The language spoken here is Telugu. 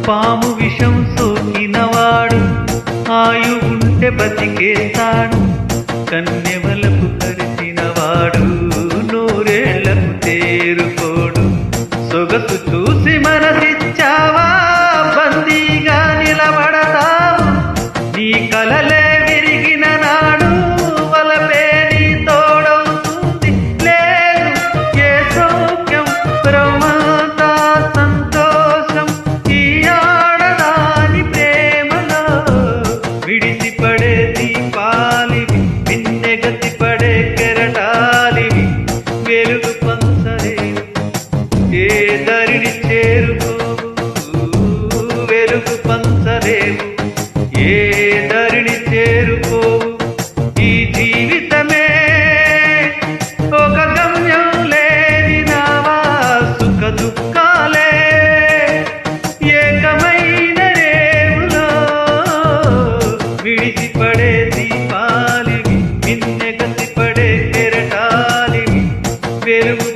పాము విషం సోకినవాడు ఆయువుంటే బతికేస్తాడు. కన్నెవలకు కరిచినవాడు నూరేళ్లకు తేరుకోడు. సొగసు చూసి మనసిచ్చావా బందీగా నిలబడతావు. నీ కలలే విరిగిన నాడు వలపే నీ తోడవుతుంది. లేదు ఏ సౌఖ్యం బ్రహ్మంతా సంతోషం ఈ ఆడదాని ప్రేమలో. విడిసిపడే దీపాలివి పిన్నెగతి పడే కెరటాలివి వెలుగు పంచలేవు ఏ దరిని చేరుకోవు. వెలుగు పంచలేవు ఏ దరిని చేరుకోవు. ఈ జీవితమే ఒక గమ్యం లేని నావా. సుఖ దుఃఖాలే ఏకమైన రేవులో. విడిచిపడే దీపాలివి మిన్నెగతి పడే కెరటాలివి వెలుగు